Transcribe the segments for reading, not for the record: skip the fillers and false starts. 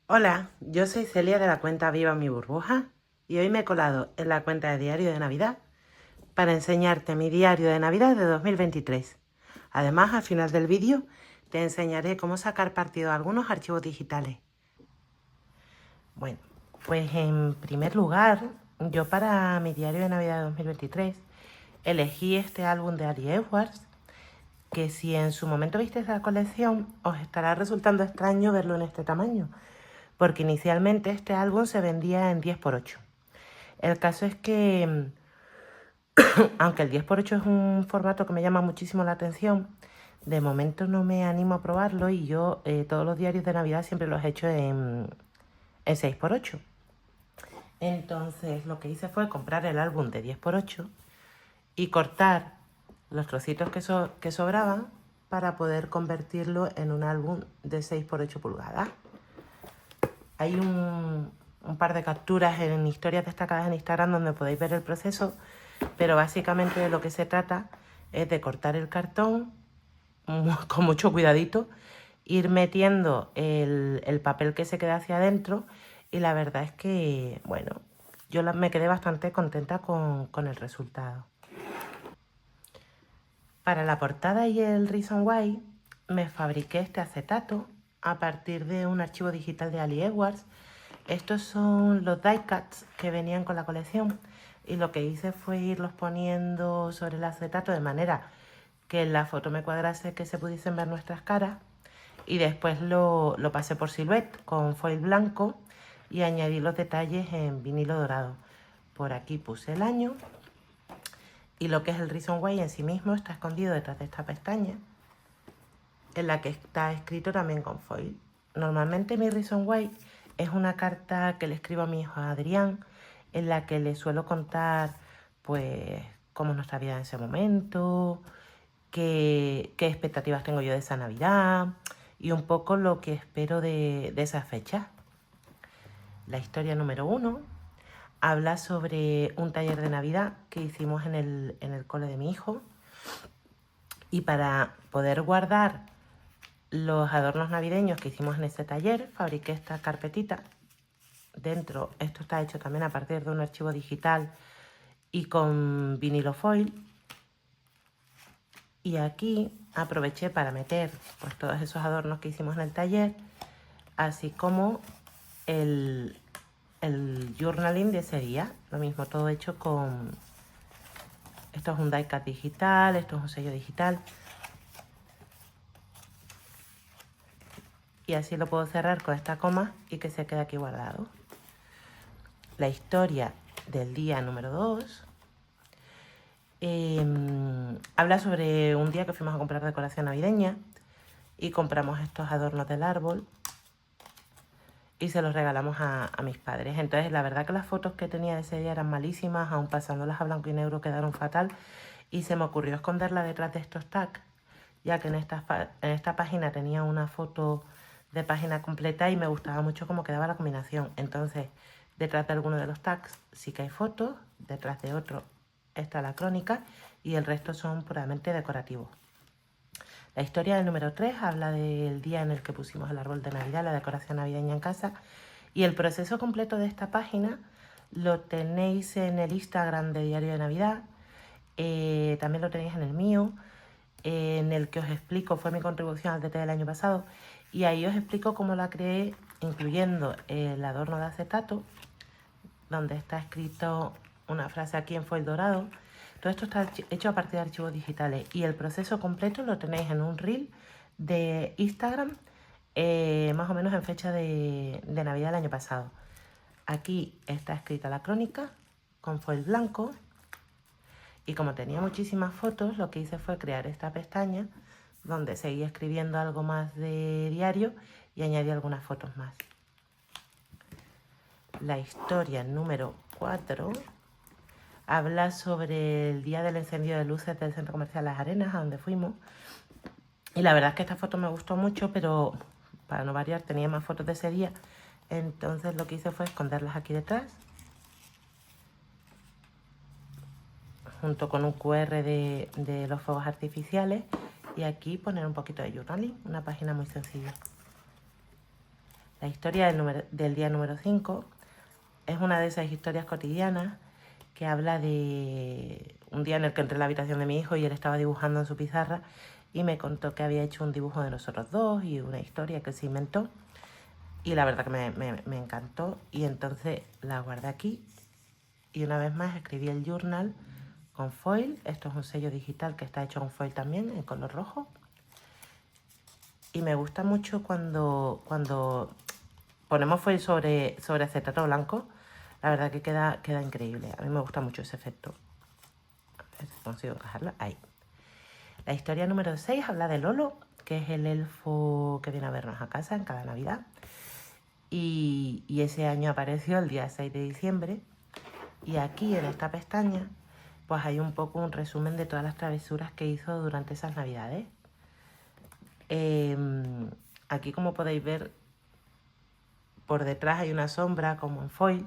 Hola, yo soy Celia de la cuenta Viva mi Burbuja y hoy me he colado en la cuenta de Diario de Navidad para enseñarte mi diario de Navidad de 2023. Además, al final del vídeo te enseñaré cómo sacar partido a algunos archivos digitales. Bueno, pues en primer lugar, yo para mi diario de Navidad de 2023 elegí este álbum de Ali Edwards, que si en su momento visteis la colección, os estará resultando extraño verlo en este tamaño, porque inicialmente este álbum se vendía en 10×8. El caso es que, aunque el 10×8 es un formato que me llama muchísimo la atención, de momento no me animo a probarlo y yo todos los diarios de Navidad siempre los he hecho en 6×8. Entonces lo que hice fue comprar el álbum de 10×8 y cortar los trocitos que sobraban para poder convertirlo en un álbum de 6×8 pulgadas. Hay un par de capturas en historias destacadas en Instagram donde podéis ver el proceso, pero básicamente de lo que se trata es de cortar el cartón con mucho cuidadito, ir metiendo el papel que se queda hacia adentro y la verdad es que, bueno, yo me quedé bastante contenta con el resultado. Para la portada y el Reason Why me fabriqué este acetato a partir de un archivo digital de Ali Edwards. Estos son los die cuts que venían con la colección y lo que hice fue irlos poniendo sobre el acetato de manera que en la foto me cuadrase, que se pudiesen ver nuestras caras, y después lo pasé por Silhouette con foil blanco y añadí los detalles en vinilo dorado. Por aquí puse el año y lo que es el Reason Why en sí mismo está escondido detrás de esta pestaña en la que está escrito también con foil. Normalmente mi Reason Why es una carta que le escribo a mi hijo Adrián, en la que le suelo contar pues cómo es nuestra vida en ese momento, qué expectativas tengo yo de esa Navidad y un poco lo que espero de esa fecha. La historia número 1 habla sobre un taller de Navidad que hicimos en el cole de mi hijo, y para poder guardar los adornos navideños que hicimos en ese taller, fabriqué esta carpetita. Dentro, esto está hecho también a partir de un archivo digital y con vinilo foil. Y aquí aproveché para meter pues todos esos adornos que hicimos en el taller, así como el journaling de ese día. Lo mismo, todo hecho con... Esto es un die cut digital, esto es un sello digital. Y así lo puedo cerrar con esta coma y que se quede aquí guardado. La historia del día número 2 habla sobre un día que fuimos a comprar decoración navideña y compramos estos adornos del árbol y se los regalamos a mis padres. Entonces la verdad que las fotos que tenía de ese día eran malísimas, aun pasándolas a blanco y negro quedaron fatal, y se me ocurrió esconderla detrás de estos tags, ya que en esta página tenía una foto de página completa y me gustaba mucho cómo quedaba la combinación. Entonces detrás de alguno de los tags sí que hay fotos, detrás de otro está la crónica y el resto son puramente decorativos. La historia del número 3 habla del día en el que pusimos el árbol de Navidad, la decoración navideña en casa, y el proceso completo de esta página lo tenéis en el Instagram de Diario de Navidad, también lo tenéis en el mío, en el que os explico, fue mi contribución al DT del año pasado, y ahí os explico cómo la creé, incluyendo el adorno de acetato, donde está escrito una frase aquí en foil dorado. Todo esto está hecho a partir de archivos digitales y el proceso completo lo tenéis en un reel de Instagram, más o menos en fecha de Navidad del año pasado. Aquí está escrita la crónica con foil blanco y como tenía muchísimas fotos, lo que hice fue crear esta pestaña donde seguí escribiendo algo más de diario y añadí algunas fotos más. La historia número 4 habla sobre el día del encendido de luces del centro comercial Las Arenas, a donde fuimos. Y la verdad es que esta foto me gustó mucho, pero para no variar tenía más fotos de ese día. Entonces lo que hice fue esconderlas aquí detrás, junto con un QR de los fuegos artificiales. Y aquí poner un poquito de journaling, una página muy sencilla. La historia del día número 5 es una de esas historias cotidianas que habla de un día en el que entré en la habitación de mi hijo y él estaba dibujando en su pizarra y me contó que había hecho un dibujo de nosotros dos y una historia que se inventó. Y la verdad que me encantó y entonces la guardé aquí y una vez más escribí el journal con foil. Esto es un sello digital que está hecho con foil también en color rojo. Y me gusta mucho cuando ponemos foil sobre acetato blanco. La verdad que queda increíble. A mí me gusta mucho ese efecto. A ver si consigo encajarla. Ahí. La historia número 6 habla de Lolo, que es el elfo que viene a vernos a casa en cada Navidad. Y ese año apareció el día 6 de diciembre. Y aquí en esta pestaña pues hay un poco un resumen de todas las travesuras que hizo durante esas Navidades. Aquí, como podéis ver, por detrás hay una sombra como en foil.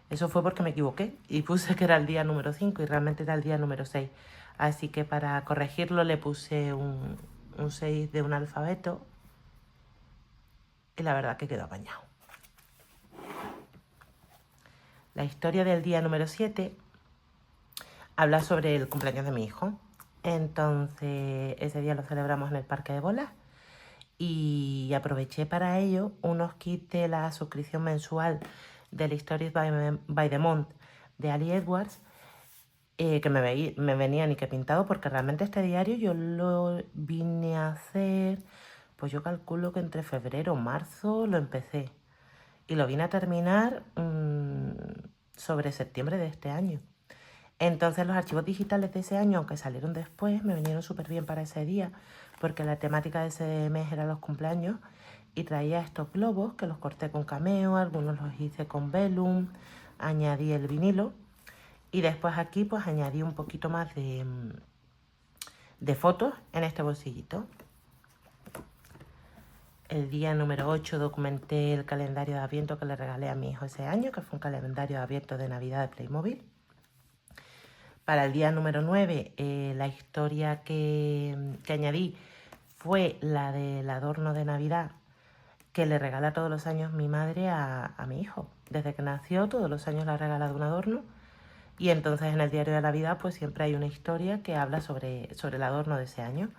Eso fue porque me equivoqué y puse que era el día número 5 y realmente era el día número 6. Así que para corregirlo le puse un 6 de un alfabeto y la verdad que quedó apañado. La historia del día número 7 habla sobre el cumpleaños de mi hijo. Entonces ese día lo celebramos en el parque de bolas y aproveché para ello unos kits de la suscripción mensual del Stories by the Month de Ali Edwards, que me venían y que pintado, porque realmente este diario yo lo vine a hacer, pues yo calculo que entre febrero o marzo lo empecé y lo vine a terminar sobre septiembre de este año. Entonces los archivos digitales de ese año, aunque salieron después, me vinieron súper bien para ese día, porque la temática de ese mes era los cumpleaños y traía estos globos que los corté con Cameo, algunos los hice con Vellum, añadí el vinilo y después aquí pues añadí un poquito más de fotos en este bolsillito. El día número 8 documenté el calendario de Adviento que le regalé a mi hijo ese año, que fue un calendario de Adviento de Navidad de Playmobil. Para el día número 9, la historia que añadí fue la del adorno de Navidad que le regala todos los años mi madre a mi hijo. Desde que nació, todos los años le ha regalado un adorno. Y entonces en el diario de Navidad pues siempre hay una historia que habla sobre el adorno de ese año.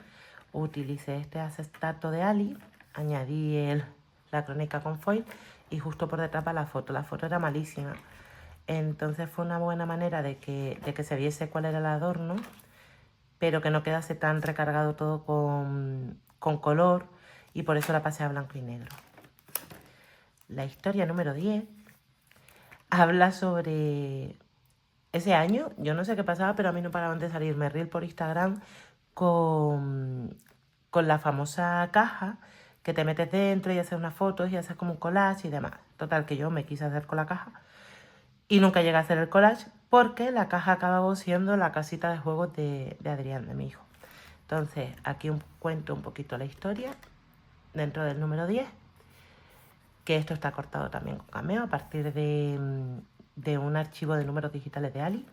Utilicé este acetato de Ali, añadí la crónica con foil y justo por detrás va la foto. La foto era malísima. Entonces fue una buena manera de que se viese cuál era el adorno, pero que no quedase tan recargado todo con color y por eso la pasé a blanco y negro. La historia número 10 habla sobre ese año. Yo no sé qué pasaba, pero a mí no paraban de salirme reel por Instagram con la famosa caja que te metes dentro y haces unas fotos y haces como un collage y demás. Total, que yo me quise hacer con la caja y nunca llegué a hacer el collage porque la caja acabó siendo la casita de juegos de Adrián, de mi hijo. Entonces, aquí cuento un poquito la historia dentro del número 10, que esto está cortado también con Cameo a partir de un archivo de números digitales de Ali.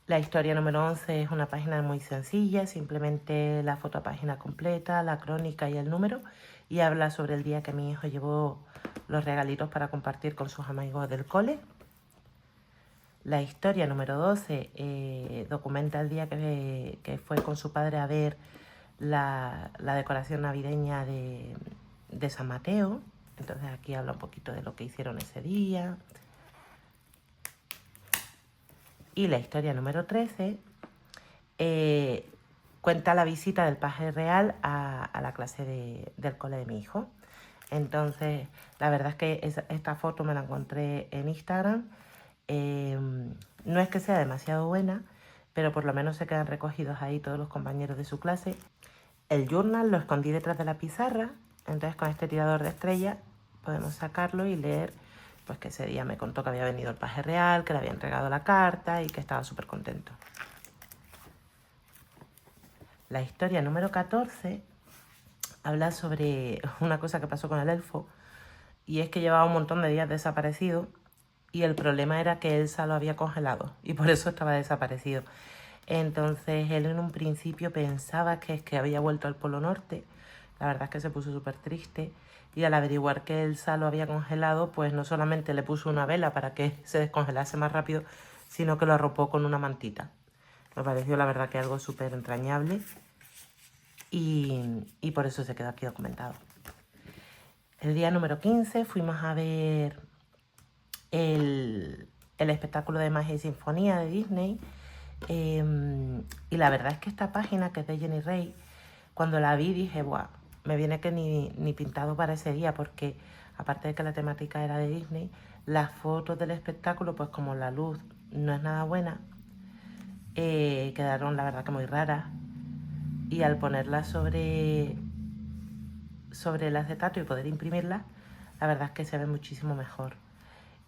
La historia número 11 es una página muy sencilla, simplemente la fotopágina completa, la crónica y el número, y habla sobre el día que mi hijo llevó los regalitos para compartir con sus amigos del cole. La historia número 12 documenta el día que fue con su padre a ver la decoración navideña de San Mateo. Entonces aquí habla un poquito de lo que hicieron ese día. Y la historia número 13 cuenta la visita del paje real a la clase del cole de mi hijo. Entonces, la verdad es que esta foto me la encontré en Instagram. No es que sea demasiado buena, pero por lo menos se quedan recogidos ahí todos los compañeros de su clase. El journal lo escondí detrás de la pizarra, entonces con este tirador de estrella podemos sacarlo y leer pues que ese día me contó que había venido el paje real, que le había entregado la carta y que estaba súper contento. La historia número 14 habla sobre una cosa que pasó con el elfo, y es que llevaba un montón de días desaparecido y el problema era que Elsa lo había congelado y por eso estaba desaparecido. Entonces él en un principio pensaba que es que había vuelto al Polo Norte, La verdad es que se puso súper triste y al averiguar que el sal lo había congelado, pues no solamente le puso una vela para que se descongelase más rápido, sino que lo arropó con una mantita. Me pareció la verdad que algo súper entrañable y por eso se quedó aquí documentado. El día número 15 fuimos a ver el espectáculo de Magia y Sinfonía de Disney. Y la verdad es que esta página, que es de Jenny Ray, cuando la vi dije, ¡buah! Me viene que ni pintado para ese día, porque aparte de que la temática era de Disney, las fotos del espectáculo, pues como la luz no es nada buena, quedaron la verdad que muy raras. Y al ponerlas sobre el acetato y poder imprimirlas, la verdad es que se ve muchísimo mejor.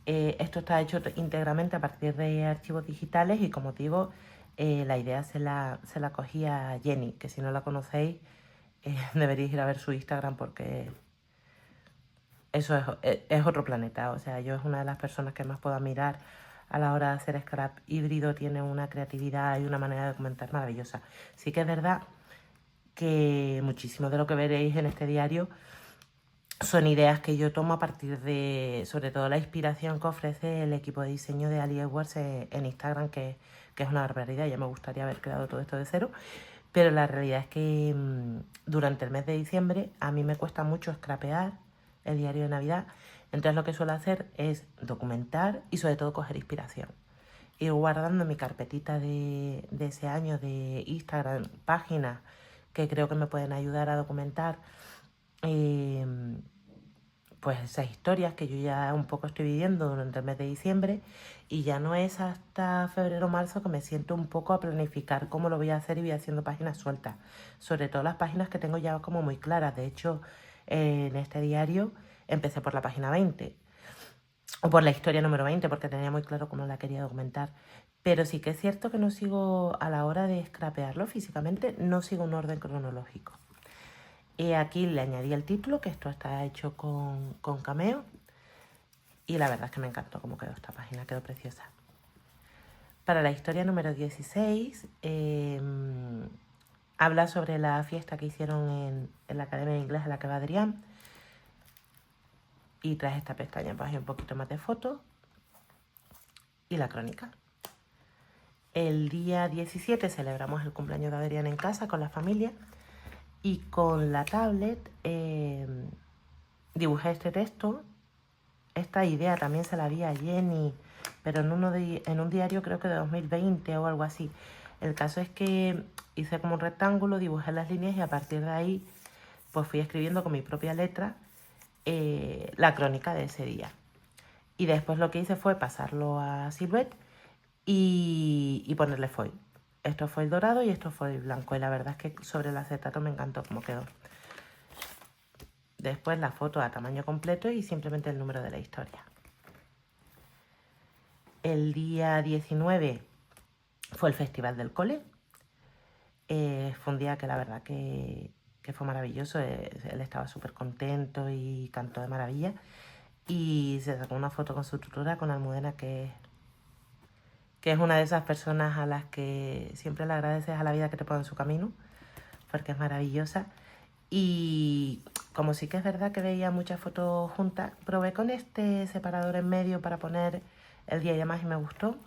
Esto está hecho íntegramente a partir de archivos digitales y, como digo, la idea se la cogía a Jenny, que si no la conocéis deberíais ir a ver su Instagram porque eso es otro planeta. O sea, yo es una de las personas que más puedo admirar a la hora de hacer scrap híbrido. Tiene una creatividad y una manera de documentar maravillosa. Sí que es verdad que muchísimo de lo que veréis en este diario son ideas que yo tomo a partir de, sobre todo, la inspiración que ofrece el equipo de diseño de Ali Edwards en Instagram, que es una barbaridad. Ya me gustaría haber creado todo esto de cero, pero la realidad es que durante el mes de diciembre a mí me cuesta mucho scrapear el diario de Navidad. Entonces lo que suelo hacer es documentar y sobre todo coger inspiración. Ir guardando mi carpetita de ese año de Instagram, páginas que creo que me pueden ayudar a documentar pues esas historias que yo ya un poco estoy viviendo durante el mes de diciembre, y ya no es hasta febrero o marzo que me siento un poco a planificar cómo lo voy a hacer y voy haciendo páginas sueltas, sobre todo las páginas que tengo ya como muy claras. De hecho, en este diario empecé por la página 20 o por la historia número 20 porque tenía muy claro cómo la quería documentar. Pero sí que es cierto que no sigo, a la hora de scrapearlo físicamente, no sigo un orden cronológico. Y aquí le añadí el título, que esto está hecho con Cameo. Y la verdad es que me encantó cómo quedó esta página, quedó preciosa. Para la historia número 16, habla sobre la fiesta que hicieron en la Academia de Inglés a la que va Adrián. Y tras esta pestaña pues hay un poquito más de fotos y la crónica. El día 17 celebramos el cumpleaños de Adrián en casa con la familia. Y con la tablet dibujé este texto. Esta idea también se la vi a Jenny, pero en un diario creo que de 2020 o algo así. El caso es que hice como un rectángulo, dibujé las líneas y a partir de ahí pues fui escribiendo con mi propia letra la crónica de ese día. Y después lo que hice fue pasarlo a Silhouette y ponerle foil. Esto es foil dorado y esto es foil blanco. Y la verdad es que sobre el acetato me encantó cómo quedó. Después la foto a tamaño completo y simplemente el número de la historia. El día 19 fue el Festival del Cole. Fue un día que la verdad que fue maravilloso. Él estaba súper contento y cantó de maravilla. Y se sacó una foto con su tutora, con Almudena, que es una de esas personas a las que siempre le agradeces a la vida que te pone en su camino, porque es maravillosa. Y como sí que es verdad que veía muchas fotos juntas, probé con este separador en medio para poner el día y demás y me gustó.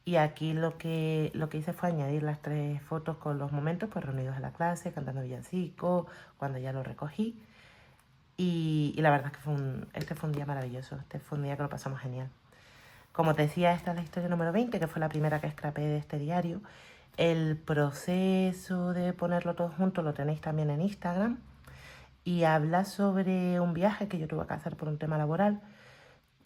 Y aquí lo que hice fue añadir las 3 fotos con los momentos pues reunidos en la clase, cantando villancicos, cuando ya lo recogí. Y la verdad es que este fue un día maravilloso, este fue un día que lo pasamos genial. Como te decía, esta es la historia número 20, que fue la primera que scrapeé de este diario. El proceso de ponerlo todo junto lo tenéis también en Instagram. Y habla sobre un viaje que yo tuve que hacer por un tema laboral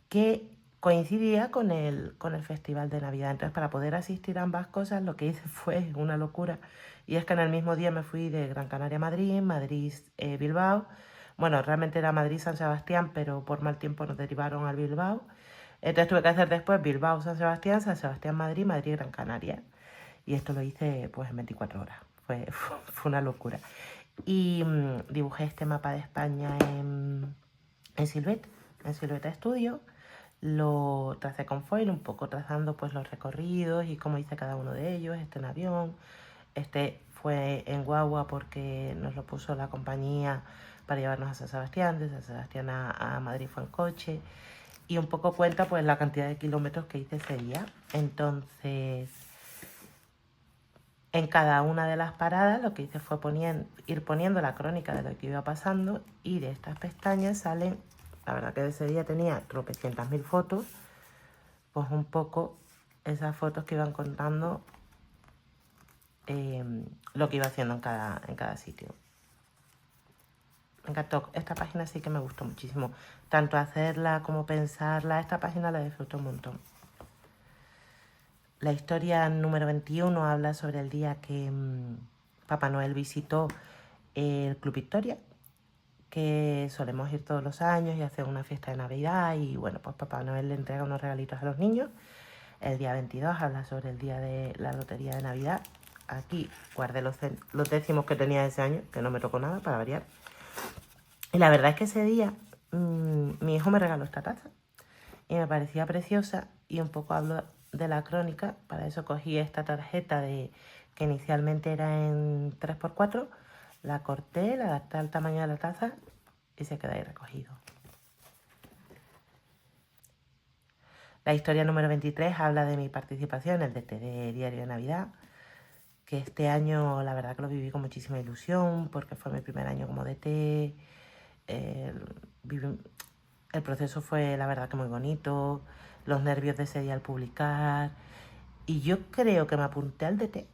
que coincidía con el Festival de Navidad. Entonces, para poder asistir a ambas cosas, lo que hice fue una locura. Y es que en el mismo día me fui de Gran Canaria a Madrid, Bilbao. Bueno, realmente era Madrid-San Sebastián, pero por mal tiempo nos derivaron al Bilbao. Entonces tuve que hacer después Bilbao-San Sebastián, San Sebastián-Madrid, Madrid-Gran Canaria. Y esto lo hice pues en 24 horas. Fue una locura. Y dibujé este mapa de España en Silhouette Studio. Lo tracé con foil, un poco trazando pues los recorridos y cómo hice cada uno de ellos, en avión, Este fue en guagua porque nos lo puso la compañía para llevarnos a San Sebastián. De San Sebastián a Madrid fue en coche. Y un poco cuenta pues la cantidad de kilómetros que hice ese día. Entonces, en cada una de las paradas lo que hice fue ir poniendo la crónica de lo que iba pasando, y de estas pestañas salen, la verdad que de ese día tenía tropecientas mil fotos, pues un poco esas fotos que iban contando lo que iba haciendo en cada sitio. Me encantó, esta página sí que me gustó muchísimo, tanto hacerla como pensarla. Esta página la disfruto un montón. La historia número 21 habla sobre el día que Papá Noel visitó el Club Victoria, que solemos ir todos los años y hacer una fiesta de Navidad, y bueno, pues Papá Noel le entrega unos regalitos a los niños. El día 22 habla sobre el día de la lotería de Navidad. Aquí guardé los décimos que tenía ese año, que no me tocó nada, para variar. Y la verdad es que ese día mi hijo me regaló esta taza y me parecía preciosa, y un poco hablo de la crónica. Para eso cogí esta tarjeta que inicialmente era en 3×4, la corté, la adapté al tamaño de la taza y se queda ahí recogido. La historia número 23 habla de mi participación en el DT de Diario de Navidad, que este año la verdad que lo viví con muchísima ilusión porque fue mi primer año como DT. El proceso fue la verdad que muy bonito, los nervios de ese día al publicar, y yo creo que me apunté al DT,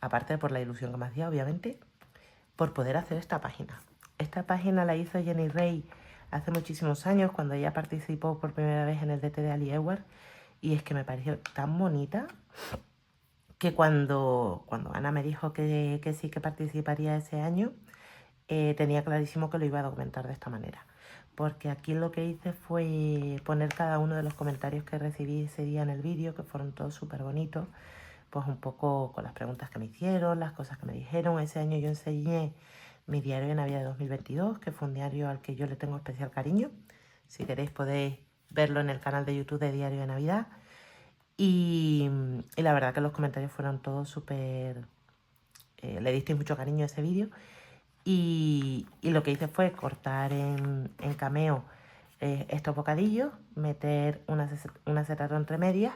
aparte por la ilusión que me hacía, obviamente, por poder hacer esta página. Esta página la hizo Jenny Rey hace muchísimos años, cuando ella participó por primera vez en el DT de Ali Ewart, y es que me pareció tan bonita que cuando Ana me dijo que sí que participaría ese año, tenía clarísimo que lo iba a documentar de esta manera. Porque aquí lo que hice fue poner cada uno de los comentarios que recibí ese día en el vídeo, que fueron todos súper bonitos, pues un poco con las preguntas que me hicieron, las cosas que me dijeron. Ese año yo enseñé mi diario de Navidad de 2022, que fue un diario al que yo le tengo especial cariño. Si queréis podéis verlo en el canal de YouTube de Diario de Navidad. Y la verdad que los comentarios fueron todos súper... le disteis mucho cariño a ese vídeo. Y lo que hice fue cortar en Cameo estos bocadillos, meter un acetato entre medias,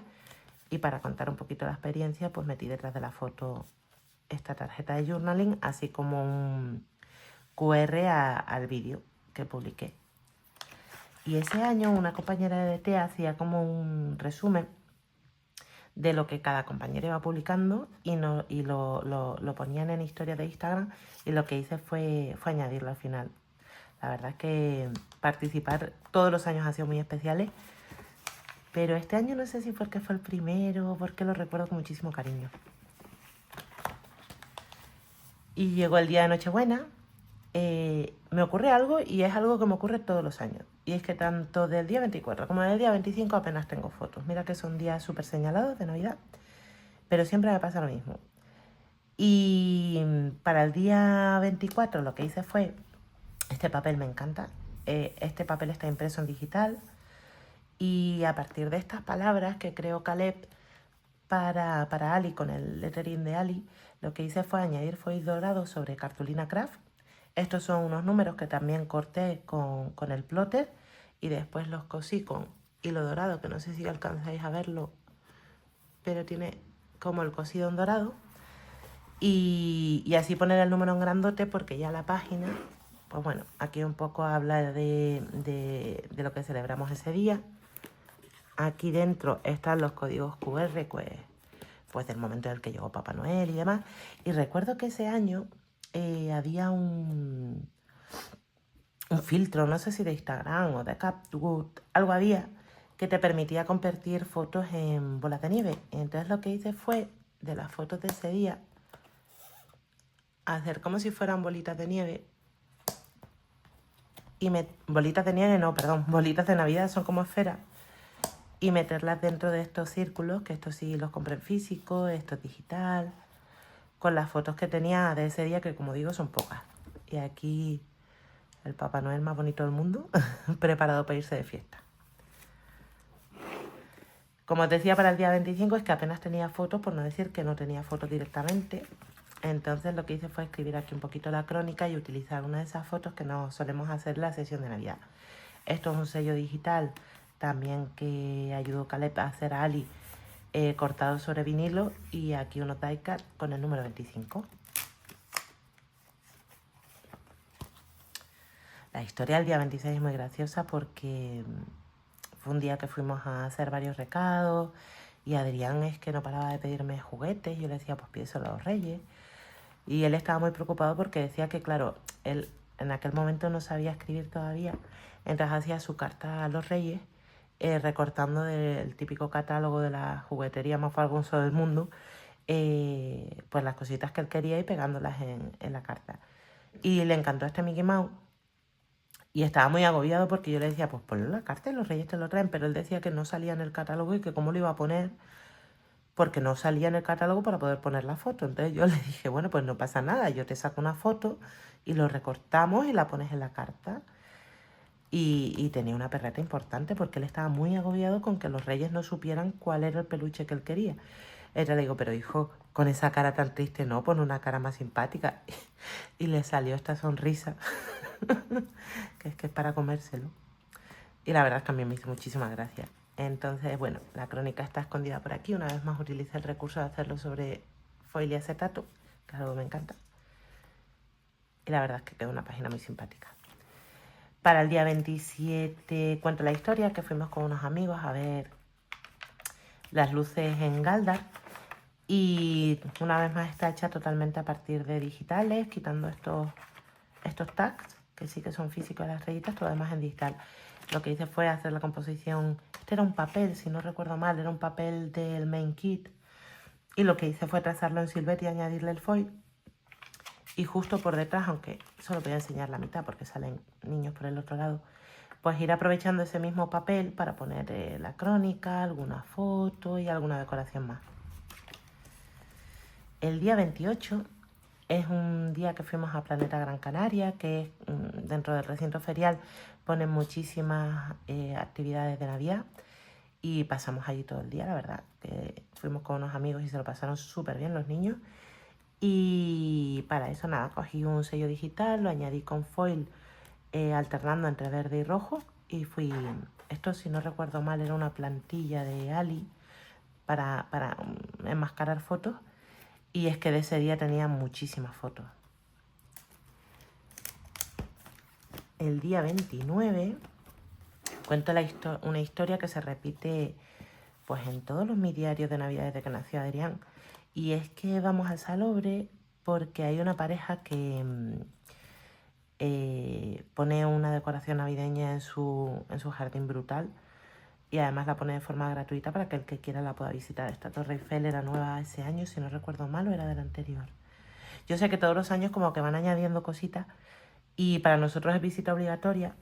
y para contar un poquito la experiencia, pues metí detrás de la foto esta tarjeta de journaling, así como un QR al vídeo que publiqué. Y ese año una compañera de DT hacía como un resumen de lo que cada compañero iba publicando, y lo ponían en historias de Instagram, y lo que hice fue añadirlo al final. La verdad es que participar todos los años ha sido muy especiales, pero este año no sé si porque fue el primero o porque lo recuerdo con muchísimo cariño. Y llegó el día de Nochebuena. Me ocurre algo, y es algo que me ocurre todos los años, y es que tanto del día 24 como del día 25 apenas tengo fotos. Mira que son días súper señalados de Navidad, pero siempre me pasa lo mismo. Y para el día 24 lo que hice fue, este papel me encanta, este papel está impreso en digital, y a partir de estas palabras que creó Caleb para Ali, con el lettering de Ali, lo que hice fue añadir foil dorado sobre cartulina craft. Estos son unos números que también corté con el plotter, y después los cosí con hilo dorado, que no sé si alcanzáis a verlo, pero tiene como el cosido en dorado. Y así poner el número en grandote, porque ya la página, pues bueno, aquí un poco habla de lo que celebramos ese día. Aquí dentro están los códigos QR, pues del momento en el que llegó Papá Noel y demás. Y recuerdo que ese año había un filtro, no sé si de Instagram o de CapCut, algo había, que te permitía convertir fotos en bolas de nieve. Entonces lo que hice fue, de las fotos de ese día, hacer como si fueran bolitas de nieve. Bolitas de nieve, no, perdón, bolitas de Navidad, son como esferas. Y meterlas dentro de estos círculos, que estos sí los compré en físico, esto es digital, con las fotos que tenía de ese día, que como digo son pocas. Y aquí el Papá Noel más bonito del mundo, preparado para irse de fiesta. Como os decía, para el día 25 es que apenas tenía fotos, por no decir que no tenía fotos directamente. Entonces lo que hice fue escribir aquí un poquito la crónica y utilizar una de esas fotos que nos solemos hacer en la sesión de Navidad. Esto es un sello digital también que ayudó Caleb a hacer a Ali, cortado sobre vinilo, y aquí unos die-cut con el número 25. La historia del día 26 es muy graciosa porque fue un día que fuimos a hacer varios recados y Adrián es que no paraba de pedirme juguetes. Yo le decía, pues pídeselo a los Reyes. Y él estaba muy preocupado porque decía que, claro, él en aquel momento no sabía escribir todavía. Entonces hacía su carta a los Reyes, recortando del típico catálogo de la juguetería más fargonzo del mundo, pues las cositas que él quería y pegándolas en la carta. Y le encantó este Mickey Mouse. Y estaba muy agobiado porque yo le decía, pues ponle la carta y los Reyes te lo traen. Pero él decía que no salía en el catálogo y que cómo lo iba a poner, porque no salía en el catálogo para poder poner la foto. Entonces yo le dije, bueno, pues no pasa nada, yo te saco una foto y lo recortamos y la pones en la carta. Y tenía una perreta importante porque él estaba muy agobiado con que los Reyes no supieran cuál era el peluche que él quería. Ella le digo, pero hijo, con esa cara tan triste, no, pon una cara más simpática. Y le salió esta sonrisa, que es para comérselo. Y la verdad es que a mí me hizo muchísimas gracias. Entonces, bueno, la crónica está escondida por aquí. Una vez más utilicé el recurso de hacerlo sobre foil y acetato, que es algo que me encanta. Y la verdad es que quedó una página muy simpática. Para el día 27 cuento la historia que fuimos con unos amigos a ver las luces en Galdar. Y una vez más está hecha totalmente a partir de digitales, quitando estos tags, que sí que son físicos de las rayitas, todo demás en digital. Lo que hice fue hacer la composición. Este era un papel, si no recuerdo mal, era un papel del main kit. Y lo que hice fue trazarlo en Silvet y añadirle el foil. Y justo por detrás, aunque solo voy a enseñar la mitad porque salen niños por el otro lado, pues ir aprovechando ese mismo papel para poner la crónica, alguna foto y alguna decoración más. El día 28 es un día que fuimos a Planeta Gran Canaria, que es, dentro del recinto ferial ponen muchísimas actividades de Navidad y pasamos allí todo el día, la verdad. Que fuimos con unos amigos y se lo pasaron súper bien los niños. Y para eso nada, cogí un sello digital, lo añadí con foil, alternando entre verde y rojo, y fui, esto si no recuerdo mal era una plantilla de Ali para enmascarar fotos, y es que de ese día tenía muchísimas fotos. El día 29 cuento una historia que se repite pues en todos los mis diarios de Navidad desde que nació Adrián. Y es que vamos al Salobre porque hay una pareja que pone una decoración navideña en su jardín brutal, y además la pone de forma gratuita para que el que quiera la pueda visitar. Esta Torre Eiffel era nueva ese año, si no recuerdo mal, o era del anterior. Yo sé que todos los años como que van añadiendo cositas, y para nosotros es visita obligatoria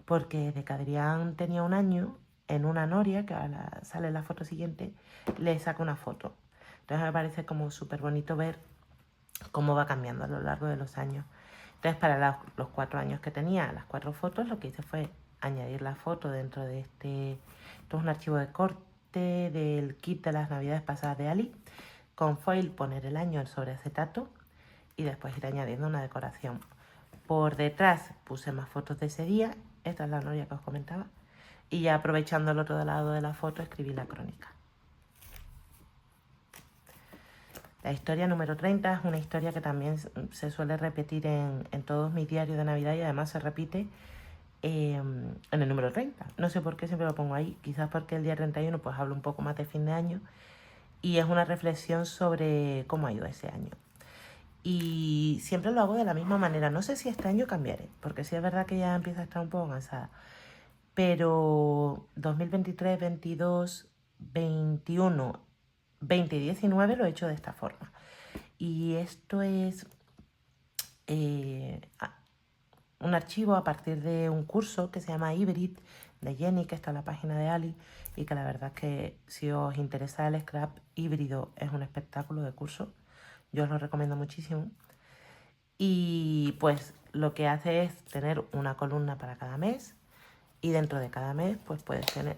porque desde que Adrián tenía un año, en una noria, que ahora sale en la foto siguiente, le saco una foto. Entonces me parece como súper bonito ver cómo va cambiando a lo largo de los años. Entonces para los 4 años que tenía, las 4 fotos, lo que hice fue añadir la foto dentro de este. Esto es un archivo de corte del kit de las navidades pasadas de Ali. Con foil poner el año sobre acetato y después ir añadiendo una decoración. Por detrás puse más fotos de ese día. Esta es la noria que os comentaba. Y ya aprovechando el otro lado de la foto escribí la crónica. La historia número 30 es una historia que también se suele repetir en todos mis diarios de Navidad, y además se repite en el número 30. No sé por qué siempre lo pongo ahí, quizás porque el día 31 pues hablo un poco más de fin de año y es una reflexión sobre cómo ha ido ese año. Y siempre lo hago de la misma manera. No sé si este año cambiaré, porque sí es verdad que ya empiezo a estar un poco cansada. Pero 2023, 22, 21, 20 y 19 lo he hecho de esta forma. Y esto es un archivo a partir de un curso que se llama Hybrid de Jenny, que está en la página de Ali, y que la verdad es que si os interesa el scrap híbrido es un espectáculo de curso. Yo os lo recomiendo muchísimo. Y pues lo que hace es tener una columna para cada mes, y dentro de cada mes pues puedes tener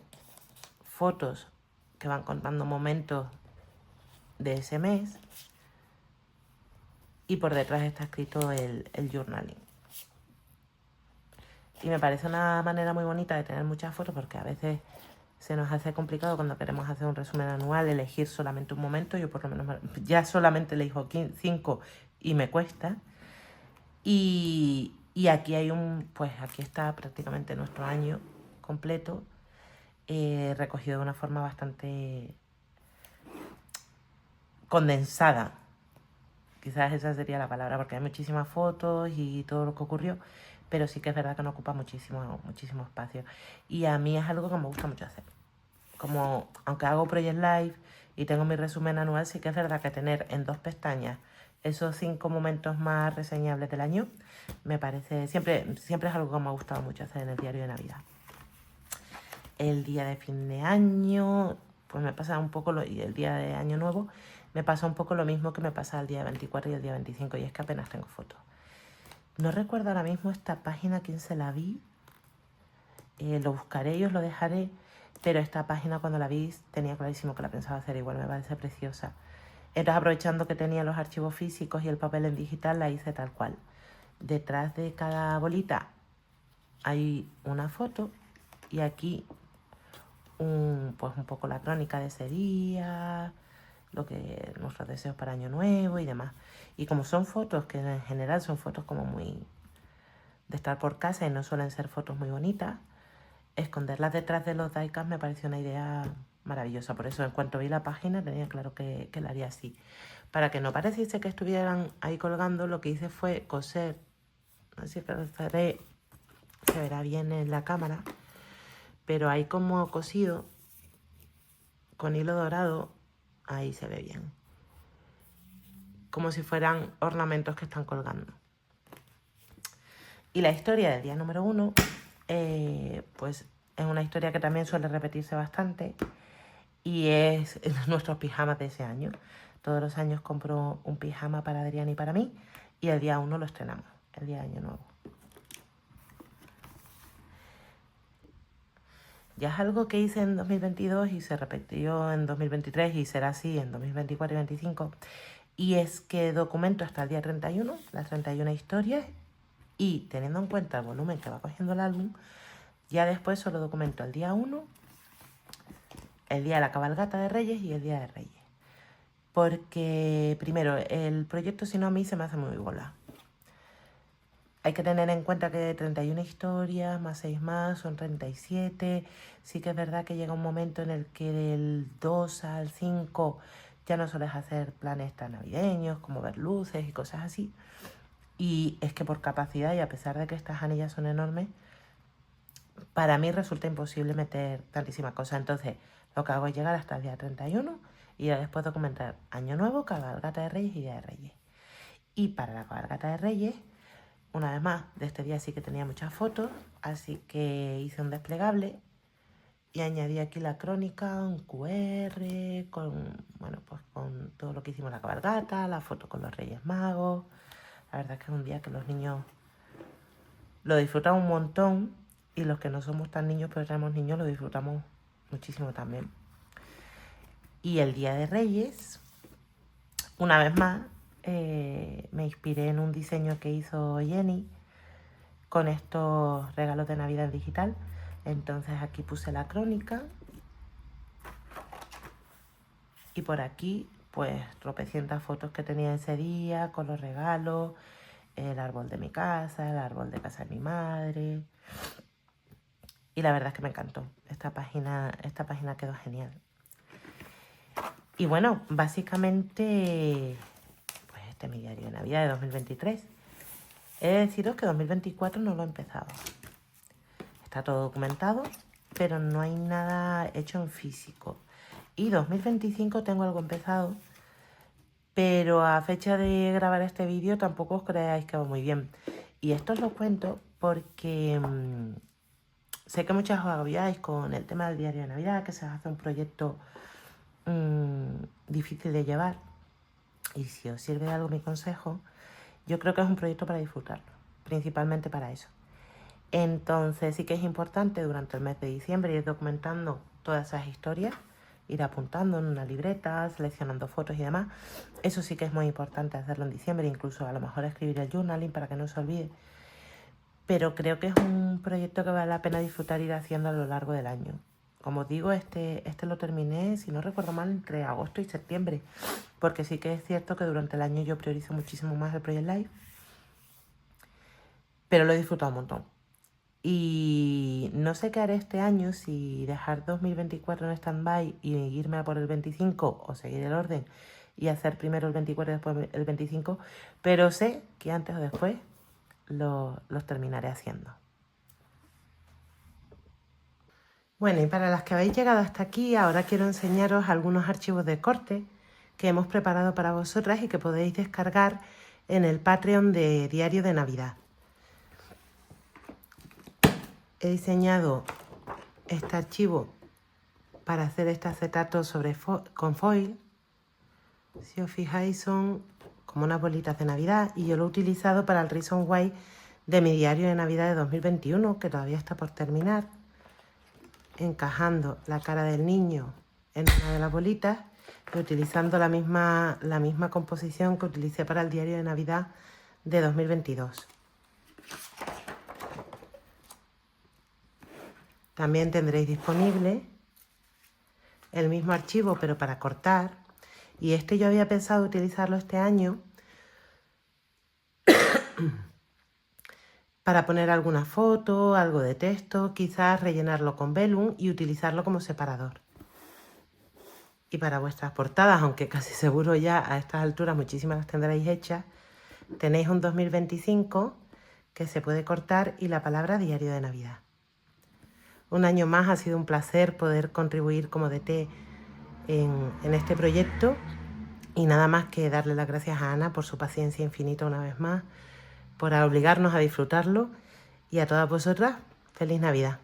fotos que van contando momentos de ese mes. Y por detrás está escrito el journaling. Y me parece una manera muy bonita de tener muchas fotos, porque a veces se nos hace complicado cuando queremos hacer un resumen anual elegir solamente un momento. Yo por lo menos ya solamente elijo 5 y me cuesta. Y aquí hay pues aquí está prácticamente nuestro año completo, recogido de una forma bastante condensada. Quizás esa sería la palabra, porque hay muchísimas fotos y todo lo que ocurrió, pero sí que es verdad que no ocupa muchísimo espacio. Y a mí es algo que me gusta mucho hacer. Como, aunque hago Project Live y tengo mi resumen anual, sí que es verdad que tener en 2 pestañas esos 5 momentos más reseñables del año, me parece, siempre es algo que me ha gustado mucho hacer en el diario de Navidad. El día de fin de año, pues me pasa un poco, y el día de año nuevo, me pasa un poco lo mismo que me pasa el día 24 y el día 25, y es que apenas tengo fotos. No recuerdo ahora mismo esta página, quién se la vi. Lo buscaré y os lo dejaré, pero esta página cuando la vi tenía clarísimo que la pensaba hacer igual, me parece preciosa. Entonces, aprovechando que tenía los archivos físicos y el papel en digital, la hice tal cual. Detrás de cada bolita hay una foto y aquí pues un poco la crónica de ese día, nuestros deseos para Año Nuevo y demás. Y como son fotos que en general son fotos como muy de estar por casa y no suelen ser fotos muy bonitas, esconderlas detrás de los diecast me pareció una idea maravillosa. Por eso en cuanto vi la página tenía claro que la haría así. Para que no pareciese que estuvieran ahí colgando, lo que hice fue coser, así que se verá bien en la cámara, pero ahí como cosido con hilo dorado, ahí se ve bien, como si fueran ornamentos que están colgando. Y la historia del día número 1, pues es una historia que también suele repetirse bastante, y es nuestros pijamas de ese año. Todos los años compro un pijama para Adrián y para mí, y el día 1 lo estrenamos, el día de Año Nuevo. Ya es algo que hice en 2022 y se repitió en 2023 y será así en 2024 y 2025. Y es que documento hasta el día 31, las 31 historias, y teniendo en cuenta el volumen que va cogiendo el álbum, ya después solo documento el día 1, el día de la cabalgata de Reyes y el día de Reyes. Porque, primero, el proyecto si no a mí se me hace muy bola. Hay que tener en cuenta que 31 historias más 6 más son 37. Sí que es verdad que llega un momento en el que del 2 al 5 ya no sueles hacer planes tan navideños como ver luces y cosas así. Y es que por capacidad, y a pesar de que estas anillas son enormes, para mí resulta imposible meter tantísimas cosas. Entonces, lo que hago es llegar hasta el día 31 y ya después documentar Año Nuevo, cabalgata de Reyes y Día de Reyes. Y para la cabalgata de Reyes, una vez más, de este día sí que tenía muchas fotos, así que hice un desplegable y añadí aquí la crónica, un QR, pues con todo lo que hicimos en la cabalgata, la foto con los Reyes Magos. La verdad es que es un día que los niños lo disfrutan un montón, y los que no somos tan niños pero tenemos niños lo disfrutamos muchísimo también. Y el Día de Reyes, una vez más, me inspiré en un diseño que hizo Jenny con estos regalos de Navidad digital. Entonces aquí puse la crónica y por aquí pues tropecientas fotos que tenía ese día con los regalos, el árbol de mi casa, el árbol de casa de mi madre. Y la verdad es que me encantó. Esta página quedó genial. Y bueno, básicamente pues este es mi diario de Navidad de 2023. He de deciros que 2024 no lo he empezado. Está todo documentado, pero no hay nada hecho en físico. Y 2025 tengo algo empezado, pero a fecha de grabar este vídeo tampoco os creáis que va muy bien. Y esto os lo cuento porque sé que muchas os agobiáis con el tema del diario de Navidad, que se hace un proyecto difícil de llevar. Y si os sirve de algo mi consejo, yo creo que es un proyecto para disfrutarlo, principalmente para eso. Entonces sí que es importante durante el mes de diciembre ir documentando todas esas historias, ir apuntando en una libreta, seleccionando fotos y demás. Eso sí que es muy importante hacerlo en diciembre, incluso a lo mejor escribir el journaling para que no se olvide. Pero creo que es un proyecto que vale la pena disfrutar ir haciendo a lo largo del año. Como os digo, este lo terminé, si no recuerdo mal, entre agosto y septiembre, porque sí que es cierto que durante el año yo priorizo muchísimo más el Project Life, pero lo he disfrutado un montón. Y no sé qué haré este año, si dejar 2024 en stand-by y irme a por el 25 o seguir el orden y hacer primero el 24 y después el 25, pero sé que antes o después los terminaré haciendo. Bueno, y para las que habéis llegado hasta aquí, ahora quiero enseñaros algunos archivos de corte que hemos preparado para vosotras y que podéis descargar en el Patreon de Diario de Navidad. He diseñado este archivo para hacer este acetato con foil. Si os fijáis, son como unas bolitas de Navidad y yo lo he utilizado para el Reason Why de mi diario de Navidad de 2021, que todavía está por terminar, encajando la cara del niño en una de las bolitas y utilizando la misma composición que utilicé para el diario de Navidad de 2022. También tendréis disponible el mismo archivo, pero para cortar. Y este yo había pensado utilizarlo este año para poner alguna foto, algo de texto, quizás rellenarlo con vellum y utilizarlo como separador. Y para vuestras portadas, aunque casi seguro ya a estas alturas muchísimas las tendréis hechas, tenéis un 2025 que se puede cortar y la palabra Diario de Navidad. Un año más, ha sido un placer poder contribuir como DT en este proyecto y nada más que darle las gracias a Ana por su paciencia infinita una vez más, por obligarnos a disfrutarlo, y a todas vosotras, feliz Navidad.